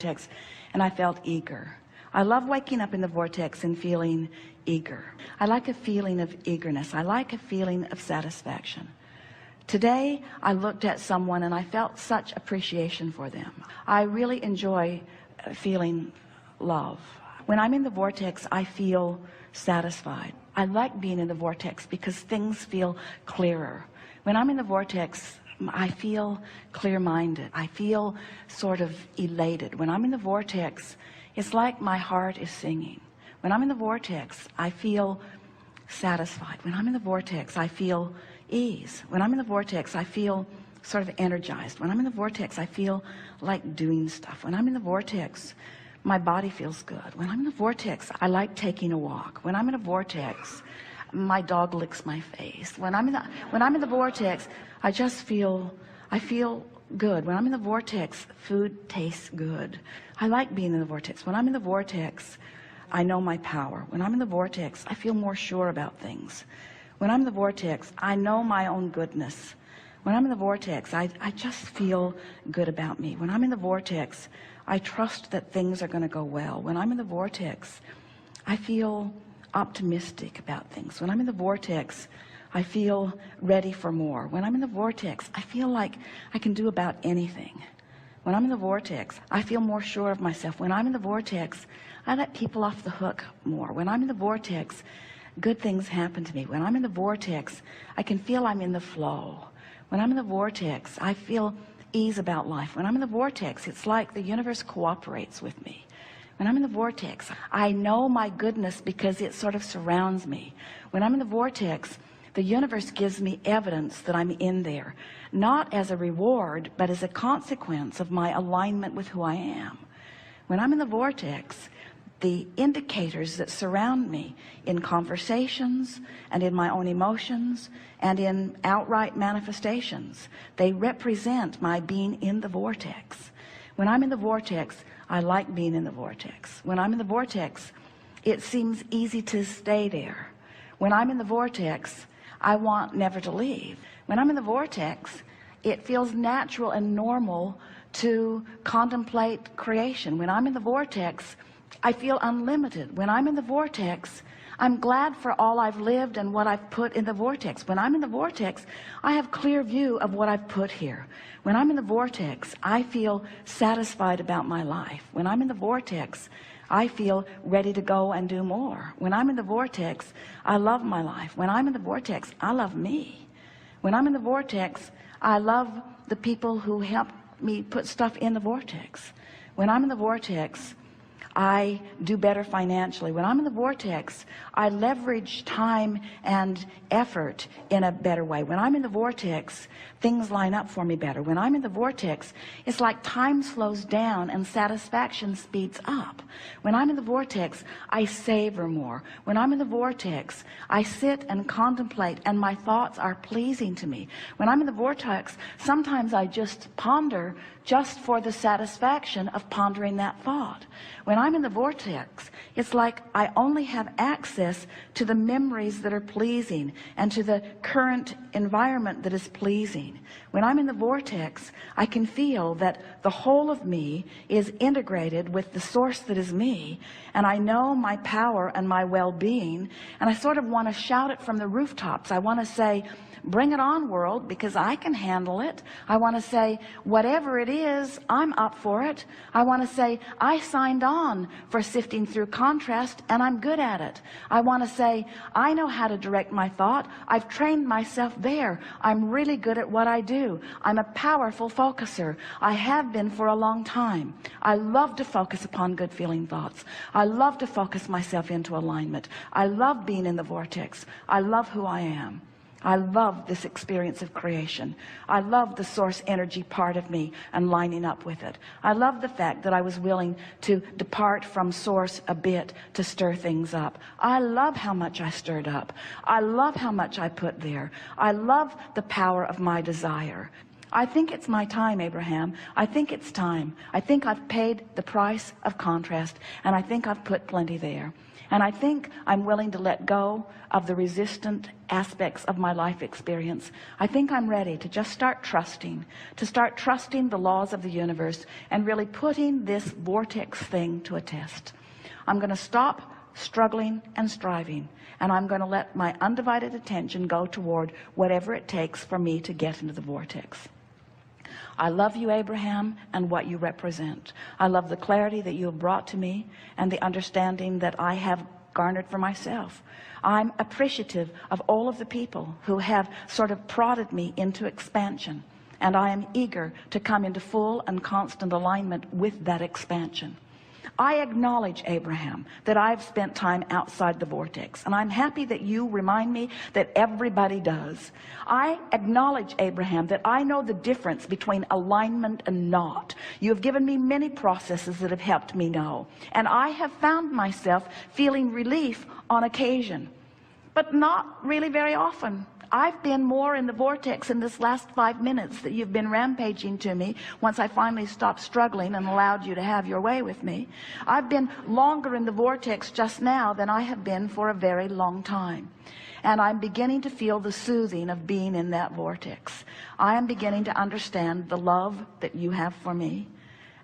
vortex, and I felt eager. I love waking up in the vortex and feeling eager. I like a feeling of eagerness. I like a feeling of satisfaction. Today I looked at someone and I felt such appreciation for them. I really enjoy feeling love. When I'm in the vortex, I feel satisfied. I like being in the vortex because things feel clearer. When I'm in the vortex, I feel clear-minded. I feel sort of elated. When I'm in the vortex, it's like my heart is singing. When I'm in the vortex, I feel satisfied. When I'm in the vortex, I feel ease. When I'm in the vortex, I feel sort of energized. When I'm in the vortex, I feel like doing stuff. When I'm in the vortex, my body feels good. When I'm in the vortex, I like taking a walk. When I'm in a vortex, my dog licks my face. When I'm in the vortex, I feel good. When I'm in the vortex, food tastes good. I like being in the vortex. When I'm in the vortex, I know my power. When I'm in the vortex, I feel more sure about things. When I'm in the vortex, I know my own goodness. When I'm in the vortex, I just feel good about me. When I'm in the vortex, I trust that things are going to go well. When I'm in the vortex, I feel optimistic about things. When I'm in the vortex, I feel ready for more. When I'm in the vortex, I feel like I can do about anything. When I'm in the vortex, I feel more sure of myself. When I'm in the vortex, I let people off the hook more. When I'm in the vortex, good things happen to me. When I'm in the vortex, I can feel I'm in the flow. When I'm in the vortex, I feel ease about life. When I'm in the vortex, it's like the universe cooperates with me. When I'm in the vortex, I know my goodness because it sort of surrounds me. When I'm in the vortex, the universe gives me evidence that I'm in there, not as a reward, but as a consequence of my alignment with who I am. When I'm in the vortex, the indicators that surround me in conversations and in my own emotions and in outright manifestations, they represent my being in the vortex. When I'm in the vortex, I like being in the vortex. When I'm in the vortex, it seems easy to stay there. When I'm in the vortex, I want never to leave. When I'm in the vortex, it feels natural and normal to contemplate creation. When I'm in the vortex, I feel unlimited. When I'm in the vortex, I'm glad for all I've lived and what I've put in the vortex. When I'm in the vortex, I have clear view of what I've put here. When I'm in the vortex, I feel satisfied about my life. When I'm in the vortex, I feel ready to go and do more. When I'm in the vortex, I love my life. When I'm in the vortex, I love me. When I'm in the vortex, I love the people who help me put stuff in the vortex. When I'm in the vortex, I do better financially. When I'm in the vortex, I leverage time and effort in a better way. When I'm in the vortex, things line up for me better. When I'm in the vortex, it's like time slows down and satisfaction speeds up. When I'm in the vortex, I savor more. When I'm in the vortex, I sit and contemplate and my thoughts are pleasing to me. When I'm in the vortex, sometimes I just ponder just for the satisfaction of pondering that thought. When I'm in the vortex, it's like I only have access to the memories that are pleasing and to the current environment that is pleasing. When I'm in the vortex, I can feel that the whole of me is integrated with the source that is me, and I know my power and my well-being, and I sort of want to shout it from the rooftops. I want to say, bring it on, world, because I can handle it. I want to say, whatever it is, I'm up for it. I want to say, I signed on for sifting through contrast and I'm good at it. I want to say, I know how to direct my thought. I've trained myself there. I'm really good at what I do. I'm a powerful focuser. I have been for a long time. I love to focus upon good feeling thoughts. I love to focus myself into alignment. I love being in the vortex. I love who I am. I love this experience of creation. I love the source energy part of me and lining up with it. I love the fact that I was willing to depart from source a bit to stir things up. I love how much I stirred up. I love how much I put there. I love the power of my desire. I think it's my time, Abraham. I think it's time. I think I've paid the price of contrast, and I think I've put plenty there. And I think I'm willing to let go of the resistant aspects of my life experience. I think I'm ready to just start trusting the laws of the universe and really putting this vortex thing to a test. I'm going to stop struggling and striving, and I'm going to let my undivided attention go toward whatever it takes for me to get into the vortex. I love you, Abraham, and what you represent. I love the clarity that you have brought to me and the understanding that I have garnered for myself. I'm appreciative of all of the people who have sort of prodded me into expansion, and I am eager to come into full and constant alignment with that expansion. I acknowledge, Abraham, that I've spent time outside the vortex, and I'm happy that you remind me that everybody does. I acknowledge, Abraham, that I know the difference between alignment and not. You have given me many processes that have helped me know, and I have found myself feeling relief on occasion, but not really very often. I've been more in the vortex in this last 5 minutes that you've been rampaging to me once I finally stopped struggling and allowed you to have your way with me. I've been longer in the vortex just now than I have been for a very long time. And I'm beginning to feel the soothing of being in that vortex. I am beginning to understand the love that you have for me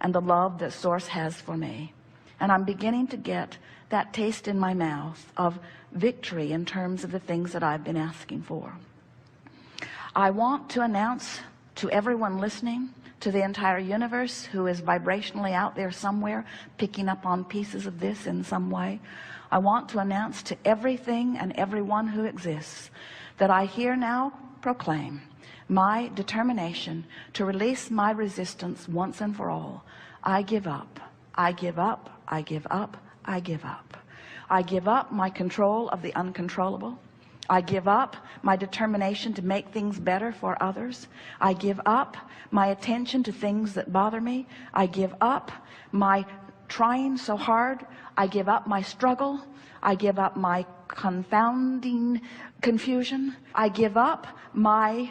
and the love that Source has for me. And I'm beginning to get that taste in my mouth of victory in terms of the things that I've been asking for. I want to announce to everyone listening, to the entire universe who is vibrationally out there somewhere picking up on pieces of this in some way, I want to announce to everything and everyone who exists that I here now proclaim my determination to release my resistance once and for all. I give up. I give up. I give up. I give up. I give up my control of the uncontrollable. I give up my determination to make things better for others. I give up my attention to things that bother me. I give up my trying so hard. I give up my struggle. I give up my confounding confusion. I give up my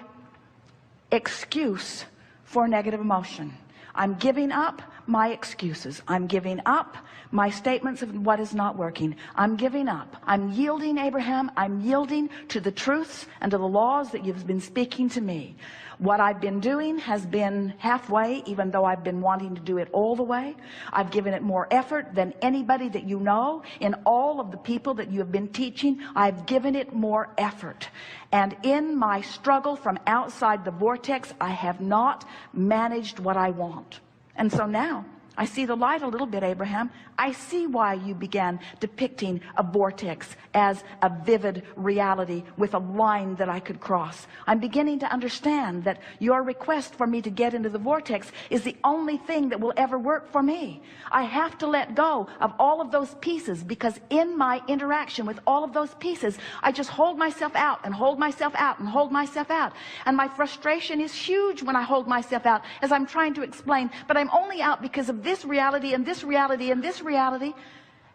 excuse for negative emotion. I'm giving up my excuses. I'm giving up my statements of what is not working. I'm giving up. I'm yielding, Abraham. I'm yielding to the truths and to the laws that you've been speaking to me. What I've been doing has been halfway, even though I've been wanting to do it all the way. I've given it more effort than anybody that you know. In all of the people that you have been teaching, I've given it more effort. And in my struggle from outside the vortex, I have not managed what I want. And so now I see the light a little bit, Abraham. I see why you began depicting a vortex as a vivid reality with a line that I could cross. I'm beginning to understand that your request for me to get into the vortex is the only thing that will ever work for me. I have to let go of all of those pieces, because in my interaction with all of those pieces, I just hold myself out and hold myself out and hold myself out. And my frustration is huge when I hold myself out, as I'm trying to explain, but I'm only out because of this reality and this reality and this reality.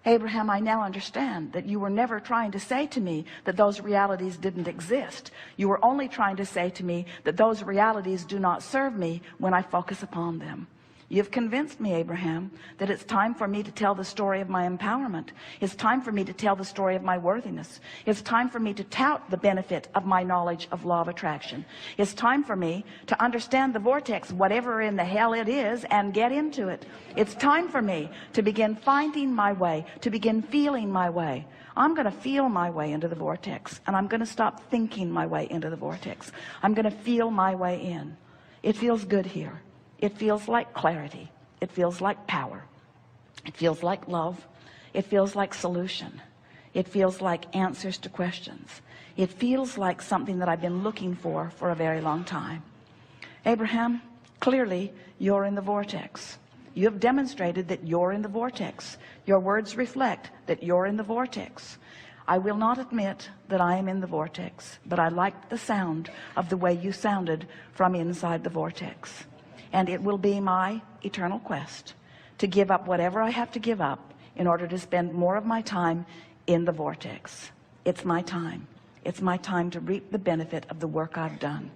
Abraham, I now understand that you were never trying to say to me that those realities didn't exist. You were only trying to say to me that those realities do not serve me when I focus upon them. You've convinced me, Abraham, that it's time for me to tell the story of my empowerment. It's time for me to tell the story of my worthiness. It's time for me to tout the benefit of my knowledge of law of attraction. It's time for me to understand the vortex, whatever in the hell it is, and get into it. It's time for me to begin finding my way, to begin feeling my way. I'm going to feel my way into the vortex, and I'm going to stop thinking my way into the vortex. I'm going to feel my way in. It feels good here. It feels like clarity. It feels like power. It feels like love. It feels like solution. It feels like answers to questions. It feels like something that I've been looking for a very long time. Abraham, clearly you're in the vortex. You have demonstrated that you're in the vortex. Your words reflect that you're in the vortex. I will not admit that I am in the vortex, but I like the sound of the way you sounded from inside the vortex. And it will be my eternal quest to give up whatever I have to give up in order to spend more of my time in the vortex. It's my time. It's my time to reap the benefit of the work I've done.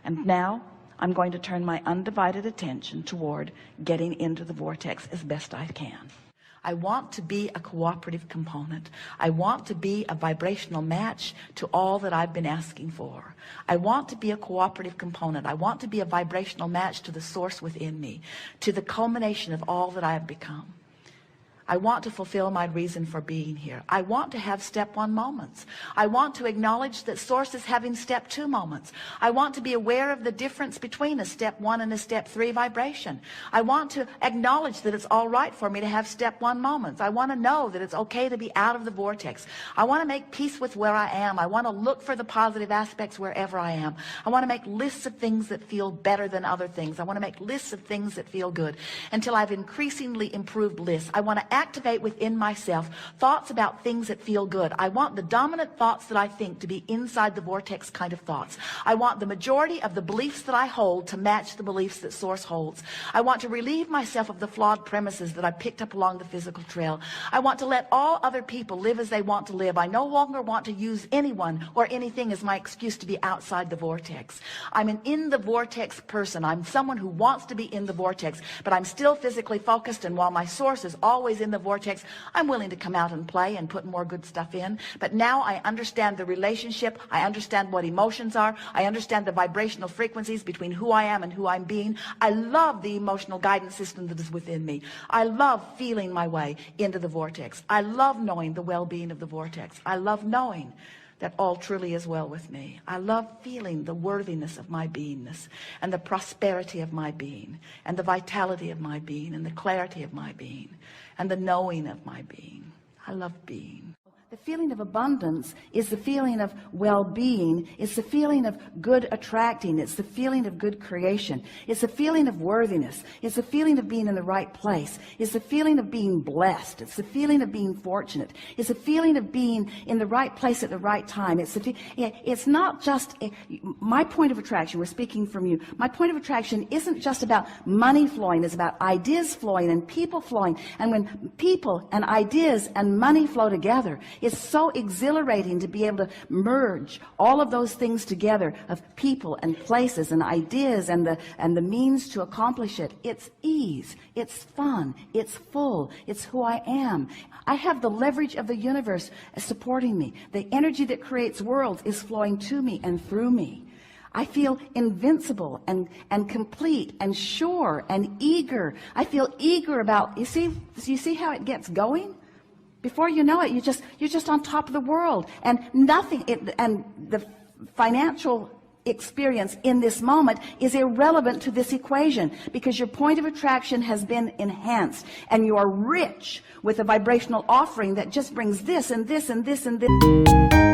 And now I'm going to turn my undivided attention toward getting into the vortex as best I can. I want to be a cooperative component. I want to be a vibrational match to all that I've been asking for. I want to be a cooperative component. I want to be a vibrational match to the source within me, to the culmination of all that I have become. I want to fulfill my reason for being here. I want to have step 1 moments. I want to acknowledge that source is having step 2 moments. I want to be aware of the difference between a step 1 and a step 3 vibration. I want to acknowledge that it's all right for me to have step 1 moments. I want to know that it's okay to be out of the vortex. I want to make peace with where I am. I want to look for the positive aspects wherever I am. I want to make lists of things that feel better than other things. I want to make lists of things that feel good until I've increasingly improved lists. I want to activate within myself thoughts about things that feel good. I want the dominant thoughts that I think to be inside the vortex kind of thoughts. I want the majority of the beliefs that I hold to match the beliefs that source holds. I want to relieve myself of the flawed premises that I picked up along the physical trail. I want to let all other people live as they want to live. I no longer want to use anyone or anything as my excuse to be outside the vortex. I'm an in the vortex person. I'm someone who wants to be in the vortex, but I'm still physically focused, and while my source is always in the vortex, I'm willing to come out and play and put more good stuff in. But now I understand the relationship. I understand what emotions are. I understand the vibrational frequencies between who I am and who I'm being. I love the emotional guidance system that is within me. I love feeling my way into the vortex. I love knowing the well-being of the vortex. I love knowing that all truly is well with me. I love feeling the worthiness of my beingness, and the prosperity of my being, and the vitality of my being, and the clarity of my being, and the knowing of my being. I love being. The feeling of abundance is the feeling of well-being. It's the feeling of good attracting. It's the feeling of good creation. It's the feeling of worthiness. It's the feeling of being in the right place. It's the feeling of being blessed. It's the feeling of being fortunate. It's the feeling of being in the right place at the right time. It's not just my point of attraction. We're speaking from you. My point of attraction isn't just about money flowing. It's about ideas flowing and people flowing. And when people and ideas and money flow together, it's so exhilarating to be able to merge all of those things together, of people and places and ideas and the means to accomplish it. It's ease, it's fun, it's full, it's who I am. I have the leverage of the universe supporting me. The energy that creates worlds is flowing to me and through me. I feel invincible and complete and sure and eager. I feel eager about, you see how it gets going? Before you know it, you're just on top of the world, and and the financial experience in this moment is irrelevant to this equation, because your point of attraction has been enhanced, and you are rich with a vibrational offering that just brings this and this and this and this.